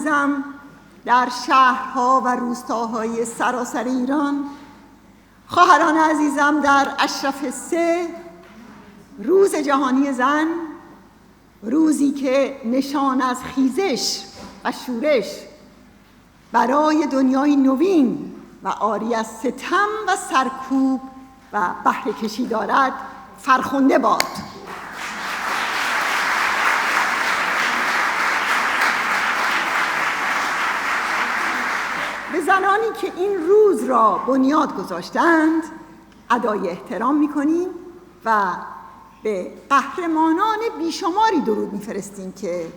عزیزم در شهرها و روستاهای سراسر ایران، خواهران عزیزم در اشرف 3 روز جهانی زن، روزی که نشان از خیزش و شورش برای دنیای نوین و عاری از ستم و سرکوب و بهره کشی دارد، فرخنده باد. به زنانی که این روز را بنیاد گذاشتند ادای احترام می‌کنیم و به قهرمانان بیشماری درود می‌فرستیم که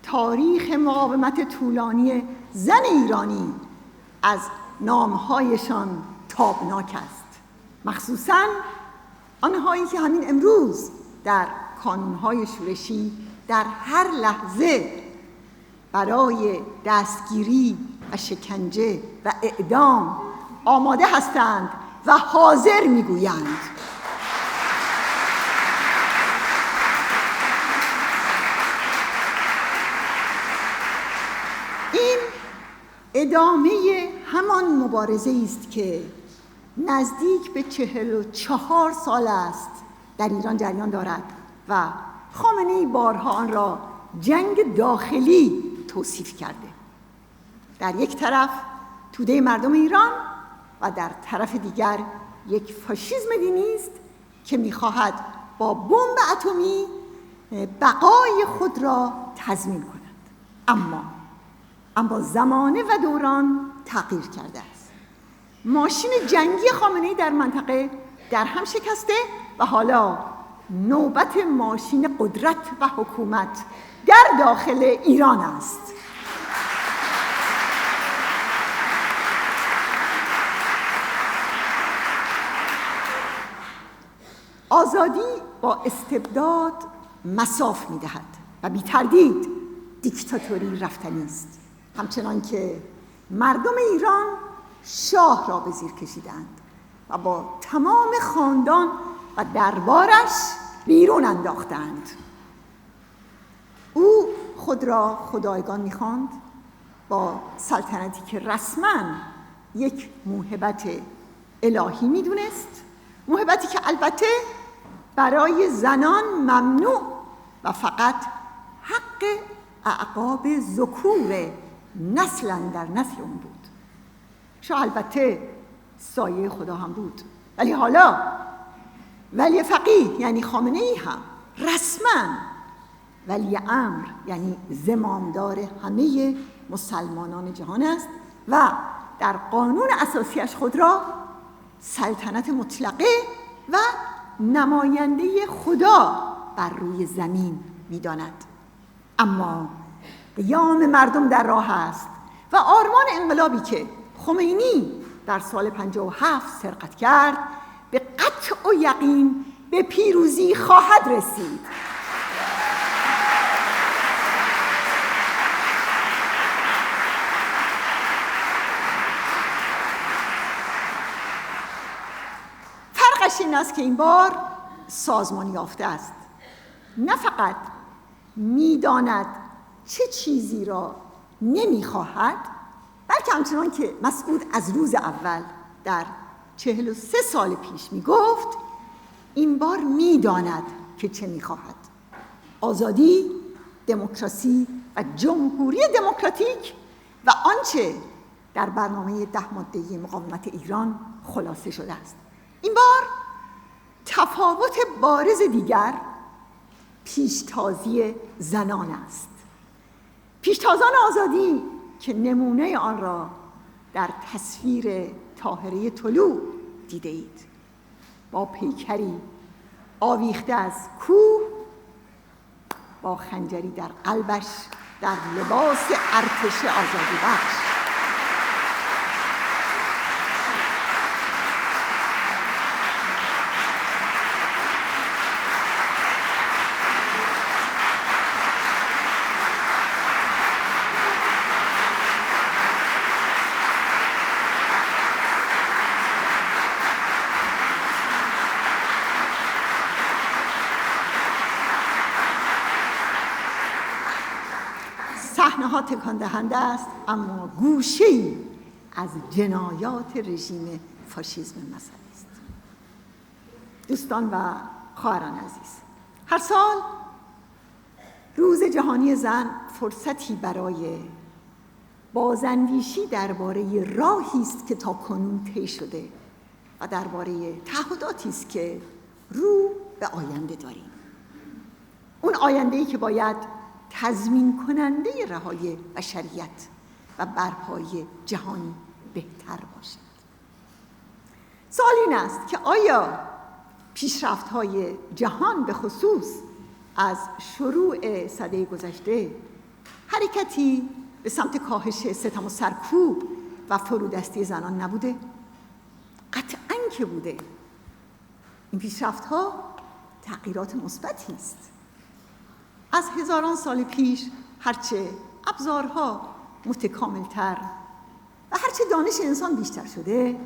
تاریخ مقاومت طولانی زن ایرانی از نام‌هایشان تابناک است، مخصوصاً آنهایی که همین امروز در کانون‌های شورشی در هر لحظه برای دستگیری و شکنجه و اعدام آماده هستند و حاضر میگویند. این ادامه همان مبارزه است که نزدیک به 44 سال است در ایران جریان دارد و خامنه‌ای بارها آن را جنگ داخلی توصیف کرده. در یک طرف توده مردم ایران و در طرف دیگر یک فاشیسم دینی است که می‌خواهد با بمب اتمی بقای خود را تضمین کند. اما زمانه و دوران تغییر کرده است. ماشین جنگی خامنه‌ای در منطقه در هم شکسته و حالا نوبت ماشین قدرت و حکومت در داخل ایران است. آزادی با استبداد مصاف می‌دهد و بی تردید دیکتاتوری رفتنی است، همچنان که مردم ایران شاه را به زیر کشیدند و با تمام خاندان و دربارش بیرون انداختند. او خود را خدایگان می‌خواند، با سلطنتی که رسماً یک موهبت الهی می‌دونست، موهبتی که البته برای زنان ممنوع و فقط حق اعقاب ذکور نسل در نسل اون بود. شاه البته سایه خدا هم بود، ولی حالا ولی فقیه یعنی خامنه‌ای هم رسما ولی امر یعنی زمامدار همه مسلمانان جهان است و در قانون اساسیش خود را سلطنت مطلقه و نماینده خدا بر روی زمین می‌داند. اما قیام مردم در راه است و آرمان انقلابی که خمینی در سال 57 سرقت کرد به قطع و یقین به پیروزی خواهد رسید. فرقش این است که این بار سازمانی یافته است. نه فقط می‌داند چه چیزی را نمی‌خواهد، بلکه همچنان که مسعود از روز اول در 43 سال پیش می‌گفت، این بار می‌داند که چه می‌خواهد. آزادی، دموکراسی و جمهوری دموکراتیک و آنچه در برنامه 10 ماده مقاومت ایران خلاصه شده است. این بار تفاوت بارز دیگر پیشتازی زنان است. پیشتازان آزادی که نمونه آن را در تصویر طاهره طلوع دیده اید، با پیکری آویخته از کوه، با خنجری در قلبش، در لباس ارتش آزادی بخش. صحنه‌ها تکان دهنده است، اما گوشه‌ای از جنایات رژیم فاشیسم مسئله است. دوستان و خواهران عزیز، هر سال روز جهانی زن فرصتی برای بازاندیشی درباره راهی است که تاکنون طی شده و درباره تعهداتی است که رو به آینده داریم. اون آینده‌ای که باید تضمین کننده رهایی بشریت و برپایی جهانی بهتر باشد. سوال این است که آیا پیشرفت‌های جهان به خصوص از شروع سده گذشته حرکتی به سمت کاهش ستم و سرکوب و فرودستی زنان نبوده؟ قطعاً که بوده. این پیشرفت‌ها تغییرات مثبتی است. از هزاران سال پیش هرچه ابزارها متکاملتر و هرچه دانش انسان بیشتر شده،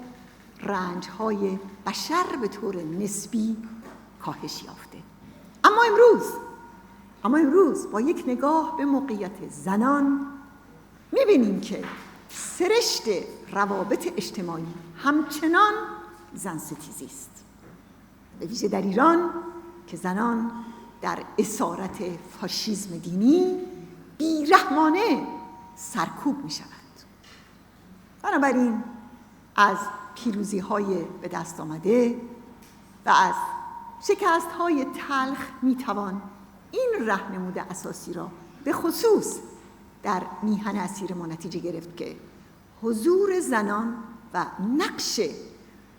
رنج‌های بشر به طور نسبی کاهش یافته. اما امروز با یک نگاه به موقعیت زنان می‌بینیم که سرشت روابط اجتماعی همچنان زن ستیزی است، به ویژه در ایران که زنان در اسارت فاشیسم دینی بیرحمانه سرکوب می‌شوند. بنابراین از پیروزی‌های به دست آمده و از شکست‌های تلخ می‌توان این راهنمود اساسی را به خصوص در میهن اسیر ما نتیجه گرفت که حضور زنان و نقش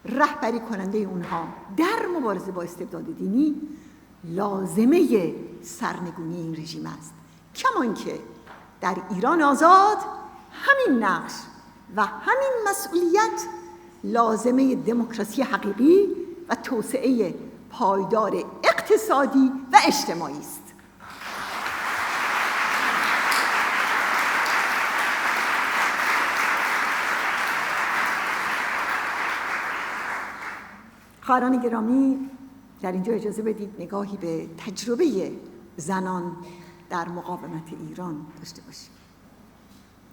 رهبری کننده اونها در مبارزه با استبداد دینی لازمه سرنگونی این رژیم است، کما اینکه در ایران آزاد همین نقش و همین مسئولیت لازمه دموکراسی حقیقی و توسعه پایدار اقتصادی و اجتماعی است. خواهران گرامی، در اینجا اجازه بدید نگاهی به تجربه زنان در مقاومت ایران داشته باشیم.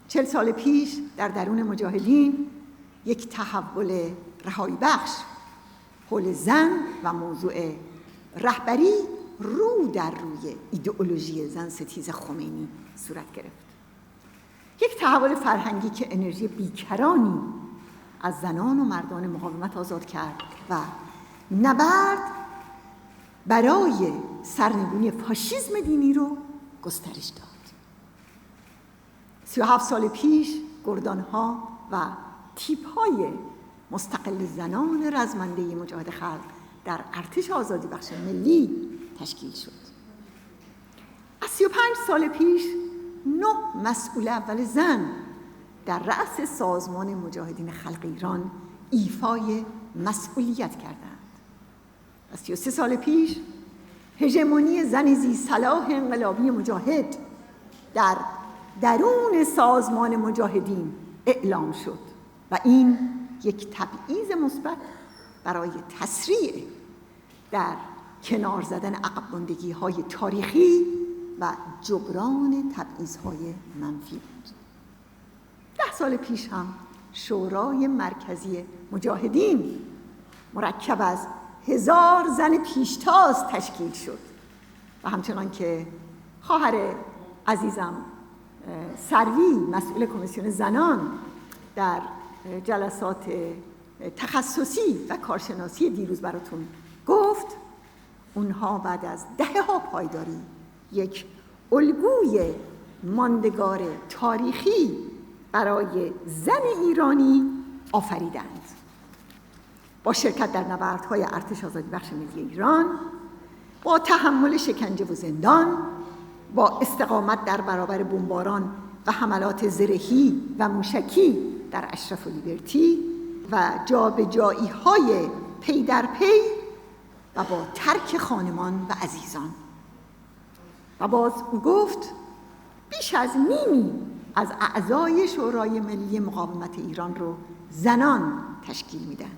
40 سال پیش در درون مجاهدین یک تحول رهایی بخش حول زن و موضوع رهبری رو در روی ایدئولوژی زن ستیز خمینی صورت گرفت. یک تحول فرهنگی که انرژی بیکرانی از زنان و مردان مقاومت آزاد کرد و نبرد برای سرنگونی فاشیسم دینی رو گسترش داد. 37 سال پیش گردانها و تیپ‌های مستقل زنان رزمنده مجاهد خلق در ارتش آزادی بخش ملی تشکیل شد. از 35 سال پیش 9 مسئول اول زن در رأس سازمان مجاهدین خلق ایران ایفای مسئولیت کردند. از 33 سال پیش هژمونی زن ذی صلاح انقلابی مجاهد در درون سازمان مجاهدین اعلام شد و این یک تبعیض مثبت برای تسریع در کنار زدن عقب ماندگی‌های تاریخی و جبران تبعیض‌های منفی بود. 10 سال پیش هم شورای مرکزی مجاهدین مرکب از 1000 زن پیشتاز تشکیل شد و همچنان که خواهر عزیزم سروی مسئول کمیسیون زنان در جلسات تخصصی و کارشناسی دیروز براتون گفت، اونها بعد از دهه‌ها پایداری یک الگوی ماندگار تاریخی برای زن ایرانی آفریدند. با شرکت در نبردهای ارتش آزادی بخش ملی ایران، با تحمل شکنجه و زندان، با استقامت در برابر بمباران و حملات زرهی و موشکی در اشرف و لیبرتی و جابجایی‌های پی در پی و با ترک خانمان و عزیزان. و باز او گفت بیش از نیمی از اعضای شورای ملی مقاومت ایران رو زنان تشکیل میدن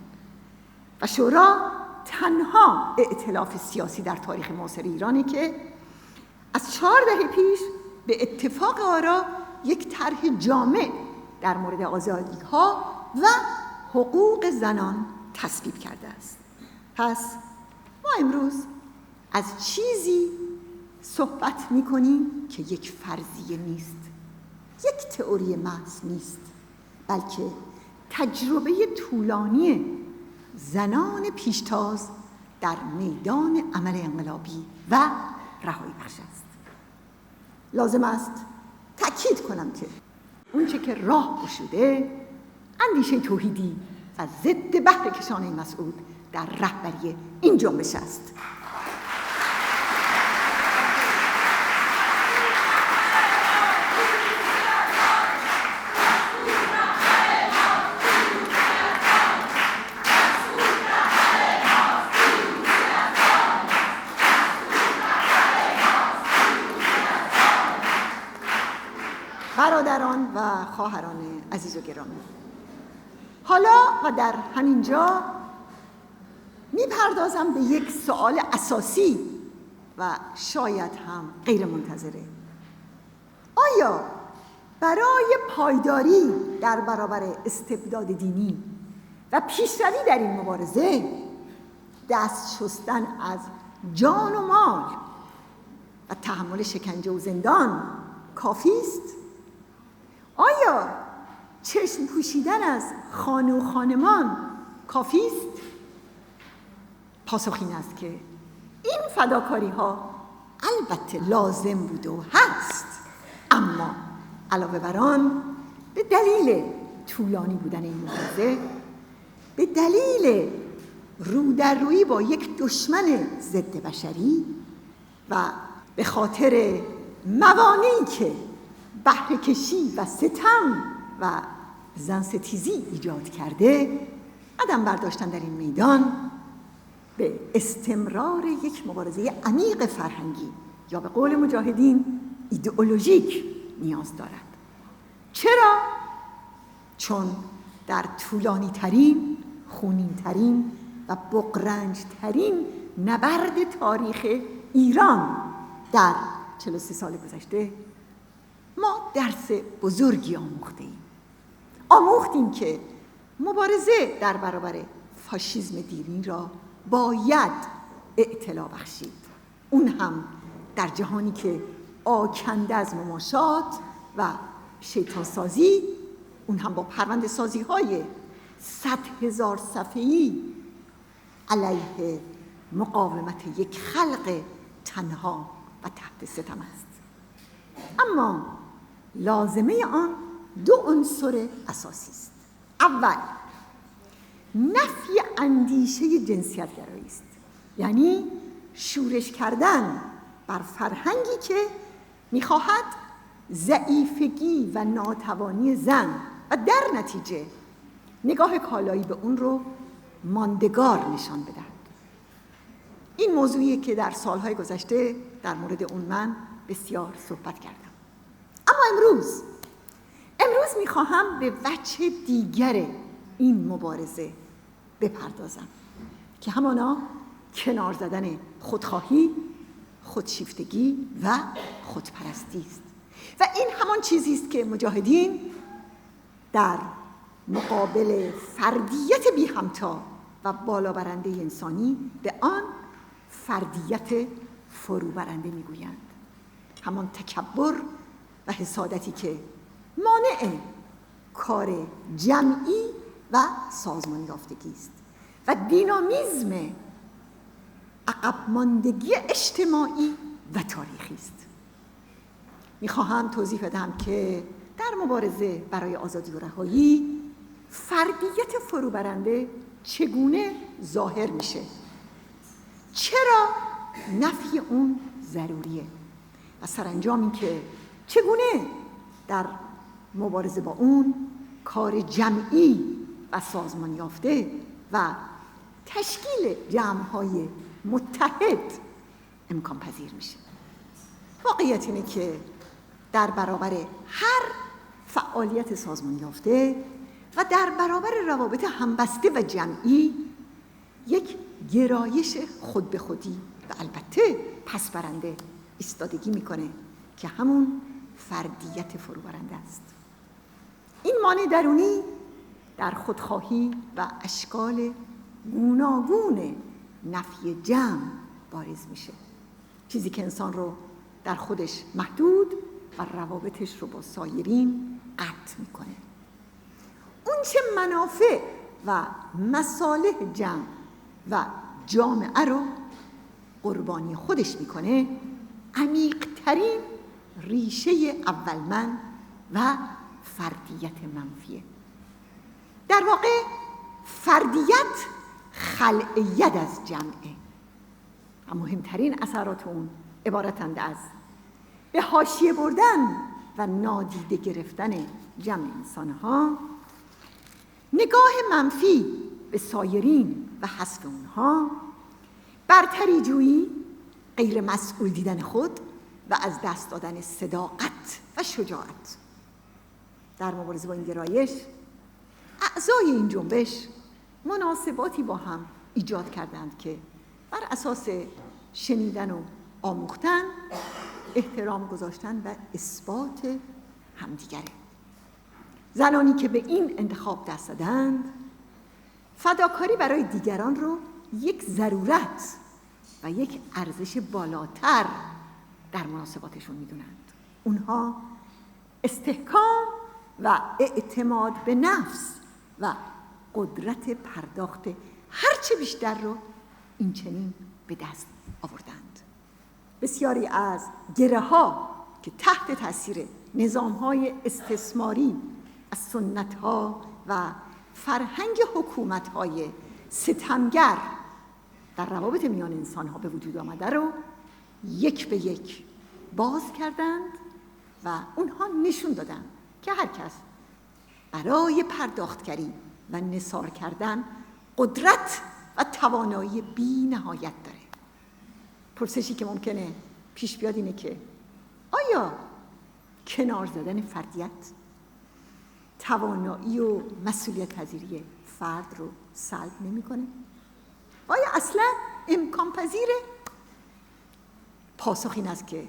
و شورا تنها ائتلاف سیاسی در تاریخ معاصر ایرانه که از 4 دهه پیش به اتفاق آرا یک طرح جامع در مورد آزادی‌ها و حقوق زنان تصویب کرده است. پس ما امروز از چیزی صحبت می‌کنیم که یک فرضیه نیست، یک تئوری محض نیست، بلکه تجربه طولانی زنان پیشتاز در میدان عمل انقلابی و رهایی بخش است. لازم است تأکید کنم که اونچه که راه گشوده اندیشه توحیدی و ضد بهره کشانه مسعود در رهبری این جنبش است. برادران و خواهران عزیز و گرامی، حالا و در همین جا میپردازم به یک سوال اساسی و شاید هم غیر منتظره. آیا برای پایداری در برابر استبداد دینی و پیشروی در این مبارزه دست شستن از جان و مال و تحمل شکنجه و زندان کافی است؟ آیا چشم پوشیدن از خانه و خانمان کافی است؟ پاسخ این است که این فداکاری ها البته لازم بود و هست، اما علاوه بر آن به دلیل طولانی بودن این مبارزه، به دلیل رو در رویی با یک دشمن ضد بشری و به خاطر موانعی که بهره کشی و ستم و زن ستیزی ایجاد کرده، قدم برداشتن در این میدان به استمرار یک مبارزه عمیق فرهنگی یا به قول مجاهدین ایدئولوژیک نیاز دارد. چرا؟ چون در طولانی ترین، خونین ترین و بغرنج ترین نبرد تاریخ ایران در 43 سال گذشته ما درس بزرگی آموختیم که مبارزه در برابر فاشیسم دینی را باید اطلاع بخشید، اون هم در جهانی که آکنده از مماشات و شیطان سازی، اون هم با پرونده سازی های 100,000 صفحه‌ای علیه مقاومت یک خلق تنها و تحت ستم است. اما لازمه آن دو عنصر اساسی است. اول، نفی اندیشه جنسیت‌گرایی است، یعنی شورش کردن بر فرهنگی که می‌خواهد ضعیفگی و ناتوانی زن و در نتیجه نگاه کالایی به اون رو ماندگار نشان بدهد. این موضوعیه که در سالهای گذشته در مورد اون من بسیار صحبت کردم. اما امروز میخواهم به وجه دیگر این مبارزه بپردازم که همانا کنار زدن خودخواهی، خودشیفتگی و خودپرستی است. و این همان چیزی است که مجاهدین در مقابل فردیت بی همتا و بالا برنده انسانی به آن فردیت فروبرنده میگویند. همان تکبر و حسادتی که مانع کار جمعی و سازمانی یافتگی است و دینامیزم عقب ماندگی اجتماعی و تاریخی است. میخواهم توضیح بدم که در مبارزه برای آزادی و رهایی فردیت فروبرنده چگونه ظاهر میشه، چرا نفی اون ضروریه و سرانجام این که چگونه در مبارزه با اون کار جمعی و سازمان یافته و تشکیل جمع‌های متحد امکان پذیر میشه. واقعیت اینه که در برابر هر فعالیت سازمان یافته و در برابر روابط همبسته و جمعی یک گرایش خود به خودی و البته پس برنده ایستادگی میکنه که همون فردیت فروبرنده است. این مانع درونی در خودخواهی و اشکال گوناگون نفی جمع بارز میشه، چیزی که انسان رو در خودش محدود و روابطش رو با سایرین قطع میکنه. اون چه منافع و مصالح جمع و جامعه رو قربانی خودش میکنه، عمیق‌ترین ریشه اولمن و فردیت منفیه. در واقع فردیت خلع ید از جمعه و مهمترین اثرات اون عبارتند از به حاشیه بردن و نادیده گرفتن جمع انسانها، نگاه منفی به سایرین و حذف اونها، برتری جویی، غیر مسئول دیدن خود و از دست دادن صداقت و شجاعت. در مبارزه با این گرایش، اعضای این جنبش مناسباتی با هم ایجاد کردند که بر اساس شنیدن و آموختن، احترام گذاشتن و اثبات همدیگره. زنانی که به این انتخاب دست دادند، فداکاری برای دیگران رو یک ضرورت و یک ارزش بالاتر در مناسباتشون میدونند. اونها استحکام و اعتماد به نفس و قدرت پرداخت هرچه بیشتر رو این چنین به دست آوردند. بسیاری از گره‌ها که تحت تاثیر نظام‌های استثماری از سنت‌ها و فرهنگ حکومت‌های ستمگر در روابط میان انسان‌ها به وجود آمده رو یک به یک باز کردند و اونها نشون دادند که هر کس برای پرداختگری و نثار کردن قدرت و توانایی بی نهایت داره. پرسشی که ممکنه پیش بیاد اینه که آیا کنار زدن فردیت توانایی و مسئولیت پذیری فرد رو سلب نمی‌کنه؟ آیا اصلا امکان پذیره؟ پاسخ این است که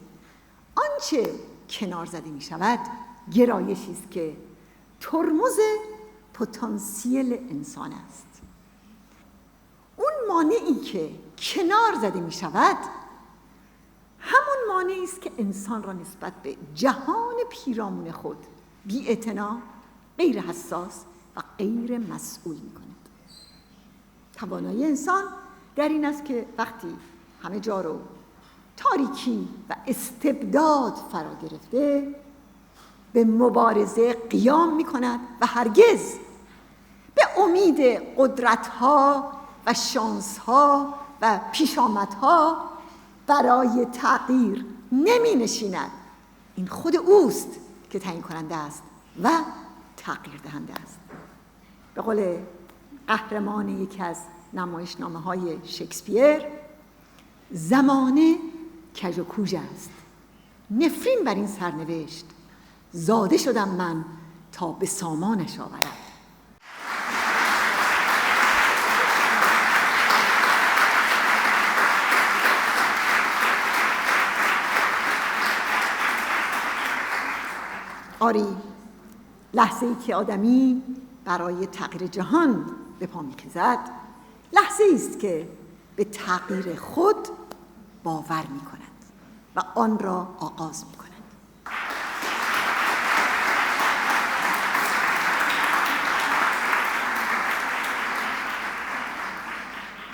آنچه کنار زده می شود گرایشی است که ترمز پتانسیل انسان است. اون مانعی که کنار زده می شود همون مانعی است که انسان را نسبت به جهان پیرامون خود بی‌اعتنا، غیر حساس و غیر مسئول می کند. توانایی انسان در این است که وقتی همه جا رو تاریکی و استبداد فرا گرفته، به مبارزه قیام می کند و هرگز به امید قدرت‌ها و شانس‌ها و پیشامدها برای تغییر نمی نشیند. این خود اوست که تعیین کننده است و تغییر دهنده است. به قول قهرمان یکی از نمایشنامه‌های شکسپیر، زمانه کژ و کوژ است. نفرین بر این سرنوشت، زاده شدم من تا به سامانش آورم. آری، لحظه‌ای که آدمی برای تغییر جهان به پا می‌خیزد، لحظه‌ای است که به تغییر خود باور می‌کند و آن را آغاز می‌کند.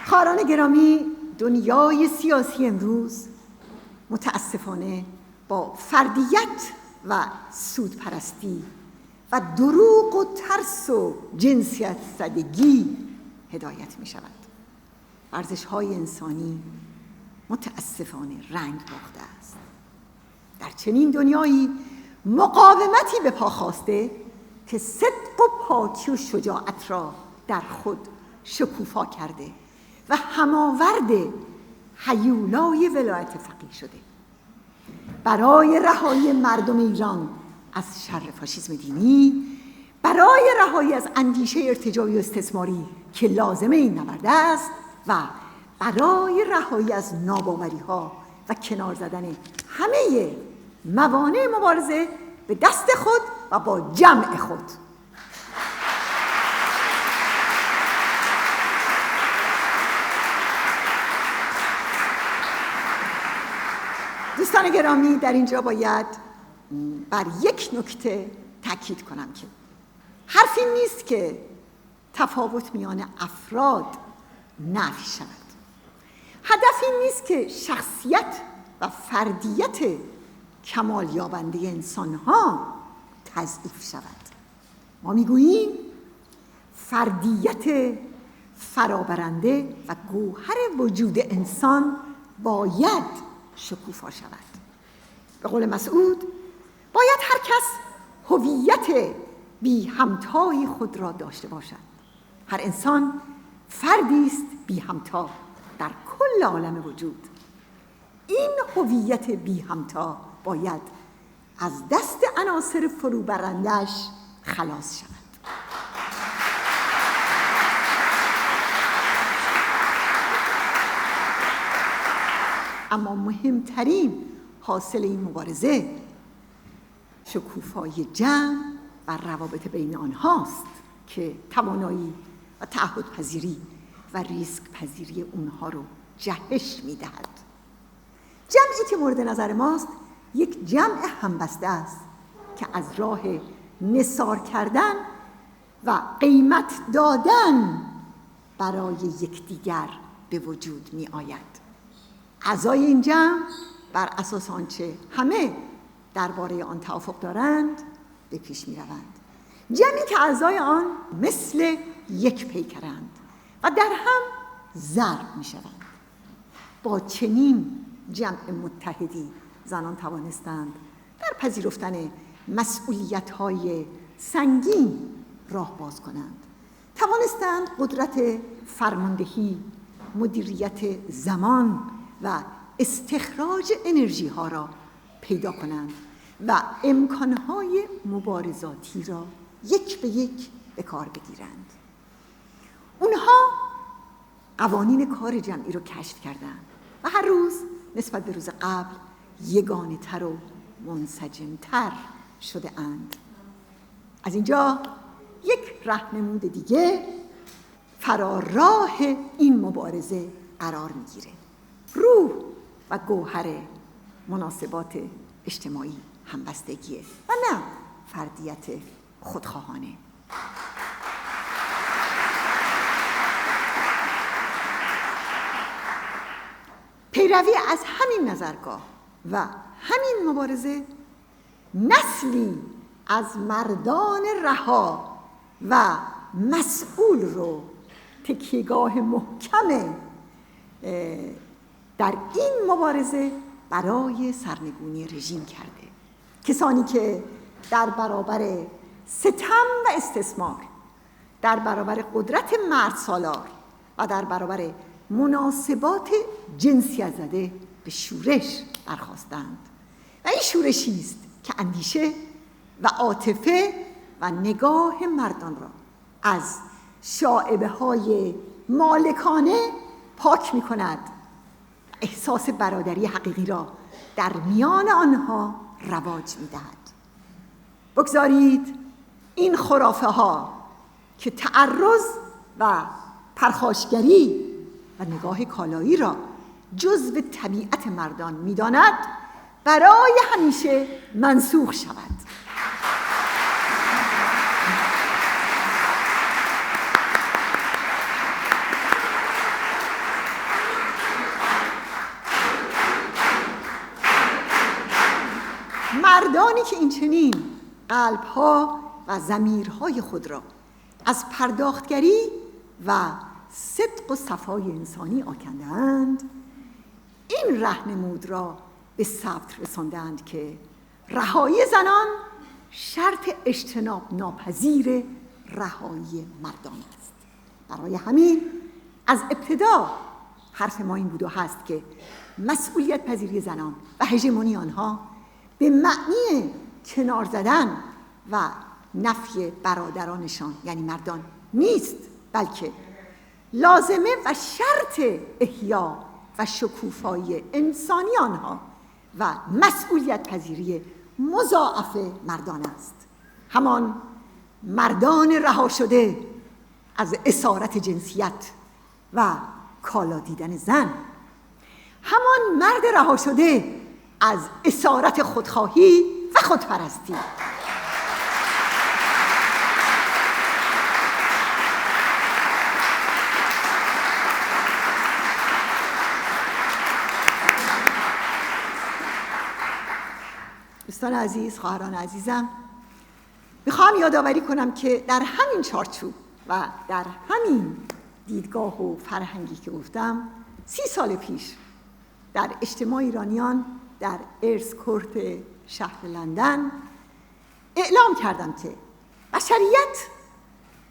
خواهران گرامی، دنیای سیاسی امروز متاسفانه با فردیت و سودپرستی و دروغ و ترس و جنسیت زدگی هدایت می شود. ارزش‌های انسانی متاسفانه رنگ باخته است. در چنین دنیایی مقاومتی به پا خواسته که صدق و پاکی و شجاعت را در خود شکوفا کرده و هماورد هیولای ولایت فقیه شده. برای رهایی مردم ایران از شر فاشیسم دینی، برای رهایی از اندیشه ارتجاعی و استثماری که لازمه این نبرد است و برای رهایی از ناباوری‌ها و کنار زدن همه موانع مبارزه به دست خود و با جمع خود. دوستان گرامی، در اینجا باید بر یک نکته تاکید کنم که حرفی نیست که تفاوت میان افراد نفی شود. هدف این نیست که شخصیت و فردیت کمال یابنده انسان‌ها تضعیف شود. ما میگوییم فردیت فرابرنده و گوهر وجود انسان باید شکوفا شود. به قول مسعود باید هر کس هویت بی همتای خود را داشته باشد. هر انسان فردی است بی همتا در کل عالم وجود. این هویت بی همتا باید از دست عناصر فروبرندش خلاص شود. اما مهمترین حاصل این مبارزه شکوفای جمع و روابط بین آنهاست که توانایی و تعهدپذیری و ریسک پذیری اونها رو جهش میدهد. جمعی که مورد نظر ماست یک جمع همبسته است که از راه نثار کردن و قیمت دادن برای یکدیگر به وجود می آید. اعضای این جمع بر اساس آنچه همه درباره آن توافق دارند به پیش می روند. جمعی که اعضای آن مثل یک پیکرند و در هم ضرب می شوند. با چنین جمع متحدی زنان توانستند در پذیرفتن مسئولیت‌های سنگین راه باز کنند. توانستند قدرت فرماندهی، مدیریت زمان و استخراج انرژی ها را پیدا کنند و امکانهای مبارزاتی را یک به یک به کار بگیرند. اونها قوانین کار جمعی رو کشف کردند و هر روز نسبت به روز قبل یگانه تر و منسجم تر شده اند. از اینجا یک راهنمود دیگه فراراه این مبارزه قرار میگیره. روح و گوهر مناسبات اجتماعی همبستگیه و نه فردیت خودخواهانه. پیروی از همین نظرگاه و همین مبارزه نسلی از مردان رها و مسئول رو تکیهگاه محکم در این مبارزه برای سرنگونی رژیم کرده. کسانی که در برابر ستم و استثمار، در برابر قدرت مرد سالار و در برابر مناسبات جنسیت زده به شورش برخاستند و این شورشی است که اندیشه و عاطفه و نگاه مردان را از شائبه‌های مالکانه پاک می‌کند، احساس برادری حقیقی را در میان آنها رواج می‌دهد. بگذارید این خرافه‌ها که تعرض و پرخاشگری و نگاه کالایی را جزو طبیعت مردان می‌داند برای همیشه منسوخ شود. مردانی که این چنین قلب‌ها و ضمیرهای خود را از پرداختگری و صدق و صفای انسانی آکنده‌اند، این راهنمود را به ثبت رساندند که رهایی زنان شرط اجتناب ناپذیر رهایی مردان است. برای همین از ابتدا حرف ما این بود و هست که مسئولیت پذیری زنان و هژمونی آنها به معنی کنار زدن و نفی برادرانشان یعنی مردان نیست، بلکه لازمه و شرط احیا و شکوفایی انسانی آنها و مسئولیت پذیری مضاعف مردان است. همان مردان رها شده از اسارت جنسیت و کالا دیدن زن، همان مرد رها شده از اسارت خودخواهی و خودپرستی. دوستان عزیز، خواهران عزیزم، میخوام یادآوری کنم که در همین چارچوب و در همین دیدگاه و فرهنگی که گفتم 30 سال پیش در اجتماع ایرانیان در ارث کورت شهر لندن اعلام کردم که بشریت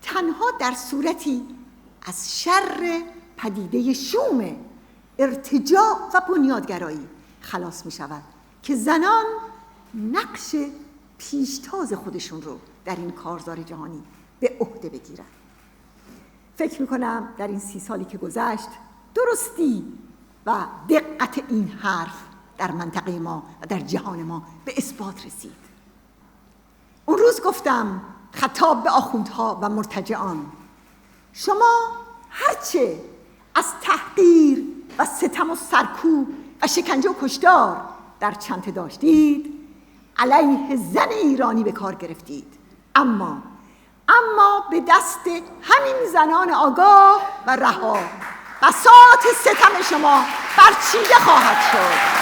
تنها در صورتی از شر پدیده شوم ارتجاع و بنیادگرایی خلاص می شود که زنان نقش پیشتاز خودشون رو در این کارزار جهانی به عهده بگیرن. فکر میکنم در این 30 سالی که گذشت درستی و دقت این حرف در منطقه ما و در جهان ما به اثبات رسید. اون روز گفتم خطاب به آخوندها و مرتجعان: شما هرچه از تحقیر و ستم و سرکوب و شکنجه و کشتار در چنته داشتید علیه زن ایرانی به کار گرفتید، اما به دست همین زنان آگاه و رها بساط ستم شما برچیده خواهد شد.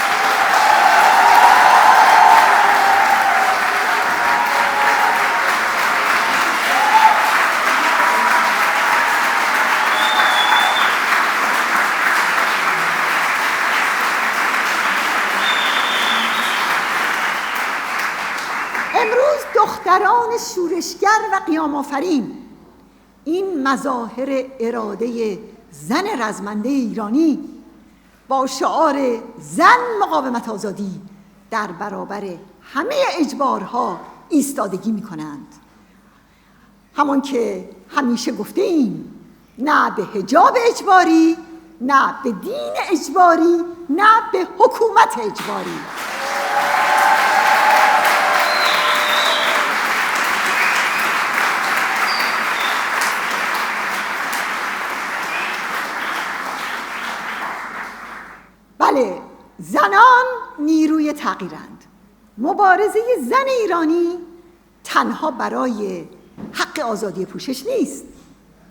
امروز دختران شورشگر و قیام آفرین این مظاهر اراده زن رزمنده ایرانی با شعار زن مقاومت آزادی در برابر همه اجبارها ایستادگی می کنند. همان که همیشه گفته ایم: نه به حجاب اجباری، نه به دین اجباری، نه به حکومت اجباری. بله، زنان نیروی تغییرند. مبارزه زن ایرانی تنها برای حق آزادی پوشش نیست،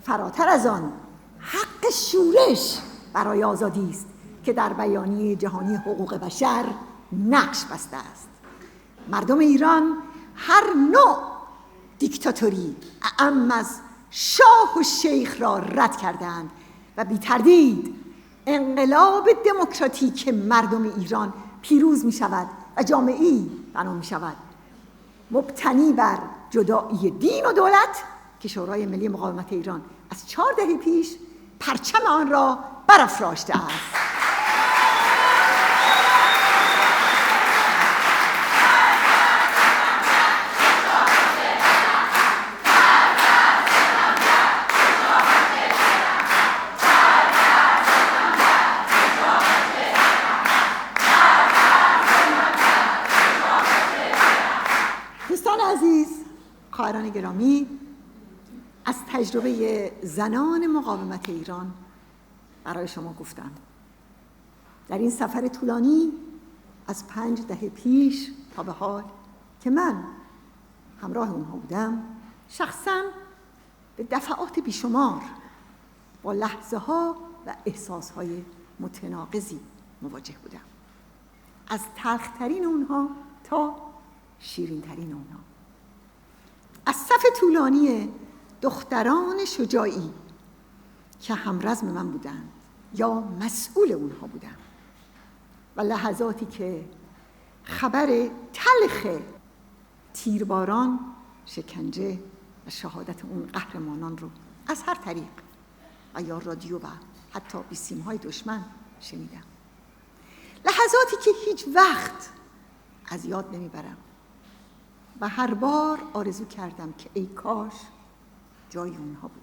فراتر از آن حق شورش برای آزادی است که در بیانیه جهانی حقوق بشر نقش بسته است. مردم ایران هر نوع دیکتاتوری اعم از شاه و شیخ را رد کردند و بی تردید انقلاب دموکراتیک مردم ایران پیروز می شود و جامعه‌ای بنا می شود مبتنی بر جدایی دین و دولت که شورای ملی مقاومت ایران از 4 دهه پیش پرچم آن را برافراشته است. خواهران گرامی، از تجربه زنان مقاومت ایران برای شما گفتم. در این سفر طولانی از 5 دهه پیش تا به حال که من همراه اونها بودم، شخصاً به دفعات بیشمار با لحظه ها و احساس های متناقضی مواجه بودم، از تلخترین اونها تا شیرینترین اونها. از صف طولانی دختران شجاعی که همرزم من بودند یا مسئول اونها بودند و لحظاتی که خبر تلخ تیرباران، شکنجه و شهادت اون قهرمانان رو از هر طریق و یا رادیو و حتی بیسیم‌های دشمن شنیدم. لحظاتی که هیچ وقت از یاد نمیبرم و هر بار آرزو کردم که ای کاش جای اونها بودم.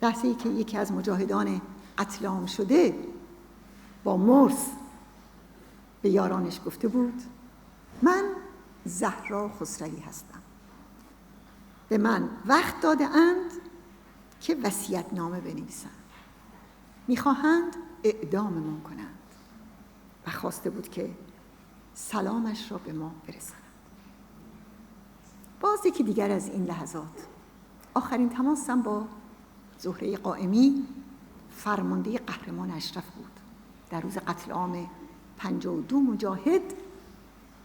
لحظه‌ای که یکی از مجاهدان قتل عام شده با مرس به یارانش گفته بود من زهرا خسروی هستم، به من وقت داده اند که وصیت‌نامه بنویسم، میخواهند اعداممان کنند و خواسته بود که سلامش را به ما برساند. باز یکی دیگر از این لحظات، آخرین تماسم با زهره قائمی، فرمانده قهرمان اشرف بود در روز قتل عام 52 مجاهد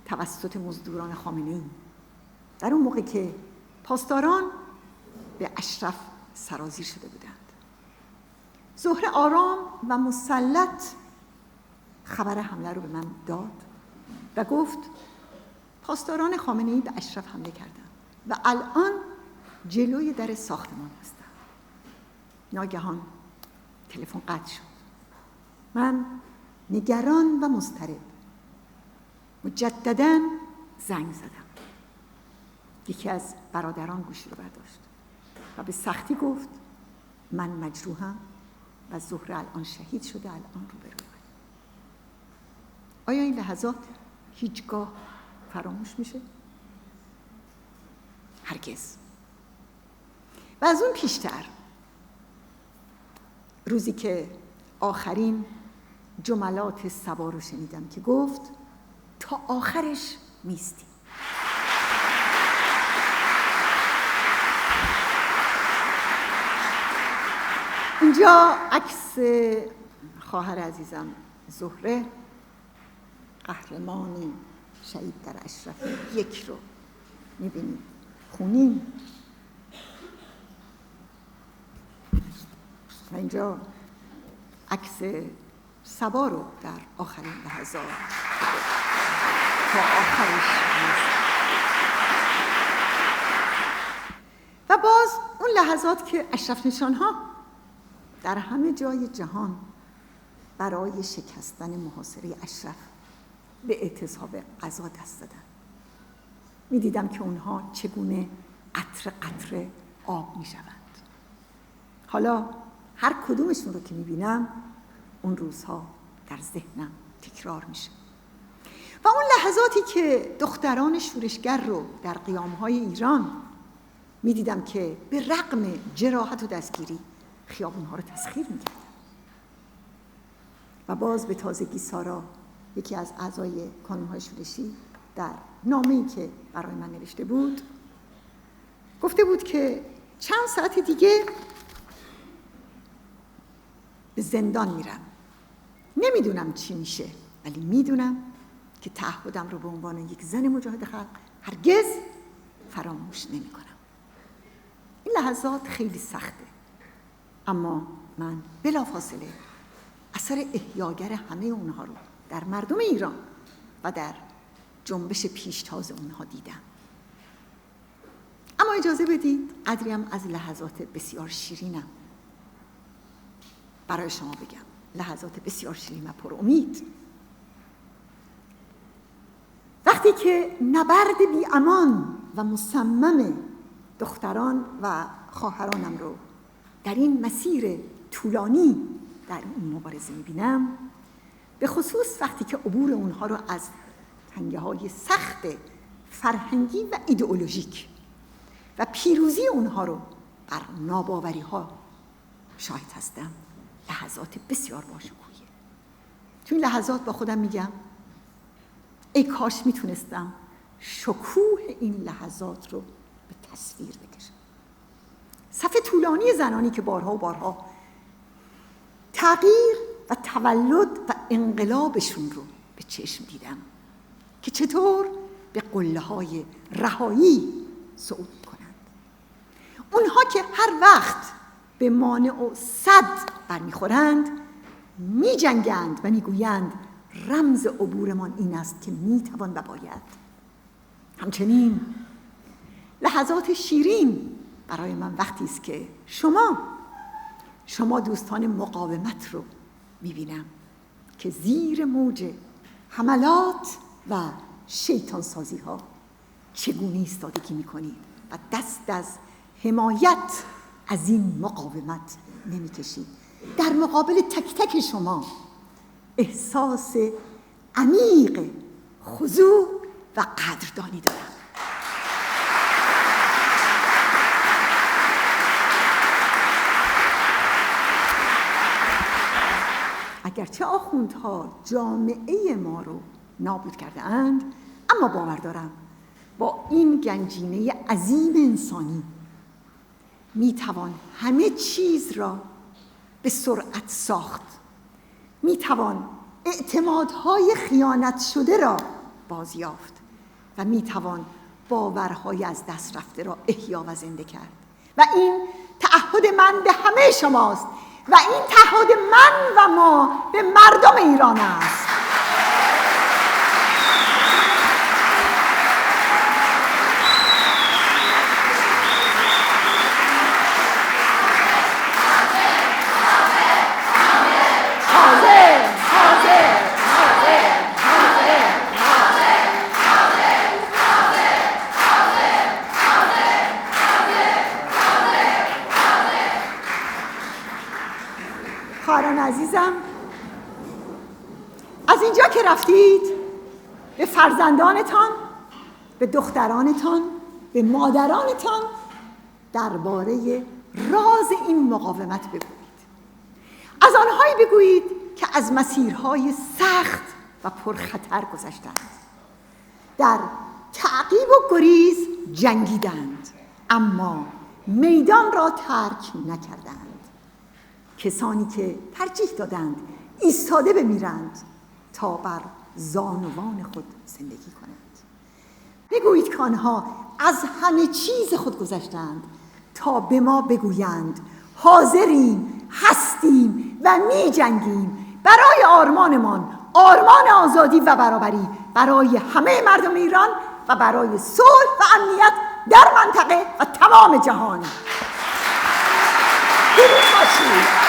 توسط مزدوران خامنه‌ای، در اون موقع که پاسداران به اشرف سرازیر شده بودند. زهره آرام و مسلط خبر حمله رو به من داد و گفت پاسداران خامنه‌ای به اشرف حمله کردند و الان جلوی در ساختمان هستند. ناگهان تلفن قطع شد. من نگران و مضطرب مجدداً زنگ زدم. یکی از برادران گوشی رو برداشت و به سختی گفت من مجروحم و زهره الان شهید شده، الان روبروی من. آیا این لحظات هیچگاه فراموش میشه؟ هرگز. و از اون پیشتر، روزی که آخرین جملات صبا رو شنیدم که گفت تا آخرش میستی. اینجا عکس خواهر عزیزم زهره، قهرمان شهید در اشرف یک رو میبینید، خونین. و اینجا عکس صبا رو در آخرین لحظات تا آخرش میستی. و باز اون لحظات که اشرف نشانها در همه جای جهان برای شکستن محاصره اشرف به اعتصاب غذا دست دادن. می‌دیدم که اونها چگونه قطره قطره آب می‌شوند. حالا هر کدومشون رو که می‌بینم اون روزها در ذهنم تکرار میشه. و اون لحظاتی که دختران شورشگر رو در قیام‌های ایران می‌دیدم که به رغم جراحت و دستگیری خیابون‌ها رو تسخیر می‌کردن. و باز به تازگی سارا، یکی از اعضای کانون‌های شورشی، در نامه‌ای که برای من نوشته بود گفته بود که چند ساعت دیگه به زندان میرم. نمیدونم چی میشه، ولی میدونم که تعهدم رو به عنوان یک زن مجاهد خلق هرگز فراموش نمی‌کنم. این لحظات خیلی سخته، اما من بلافاصله اثر احیاگر همه اونها رو در مردم ایران و در جنبش پیشتاز اونها دیدم. اما اجازه بدید قدریم از لحظات بسیار شیرینم برای شما بگم، لحظات بسیار شیرین و پر امید. وقتی که نبرد بی امان و مصمم دختران و خواهرانم رو در این مسیر طولانی در این مبارزه می‌بینم، به خصوص وقتی که عبور اونها رو از تنگه‌های سخت فرهنگی و ایدئولوژیک و پیروزی اونها رو بر ناباوری‌ها شاهد هستم، لحظات بسیار باشکوهیه. تو این لحظات با خودم میگم ای کاش میتونستم شکوه این لحظات رو به تصویر بکشم. صف طولانی زنانی که بارها و بارها تغییر و تولد و انقلابشون رو به چشم دیدم که چطور به قله‌های رهایی صعود کنند. اونها که هر وقت به مانع و سد برمیخورند میجنگند و میگویند رمز عبورمان این است که میتوان و باید. همچنین لحظات شیرین برای من وقتی است که شما دوستان مقاومت رو میبینم که زیر موج حملات و شیطان سازی ها چگونه ایستادگی میکنید و دست از حمایت از این مقاومت نمیکشید. در مقابل تک تک شما احساس عمیق خضوع و قدردانی دارم. اگرچه آخوندها جامعه ما رو نابود کرده اند، اما باور دارم با این گنجینه عظیم انسانی میتوان همه چیز را به سرعت ساخت، میتوان اعتمادهای خیانت شده را بازیافت و میتوان باورهای از دست رفته را احیا و زنده کرد. و این تعهد من به همه شماست و این تعهد من و ما به مردم ایران است. خواهران عزیزم، از اینجا که رفتید به فرزندانتان، به دخترانتان، به مادرانتان درباره راز این مقاومت بگویید. از آنهایی بگویید که از مسیرهای سخت و پرخطر گذشتند، در تعقیب و گریز جنگیدند اما میدان را ترک نکردند. کسانی که ترجیح دادند ایستاده بمیرند تا بر زانوان خود زندگی کنند. بگویید که آنها از همه چیز خود گذشتند تا به ما بگویند حاضریم، هستیم و می جنگیم برای آرمانمان، آرمان آزادی و برابری برای همه مردم ایران و برای صلح و امنیت در منطقه و تمام جهان. درود باشید.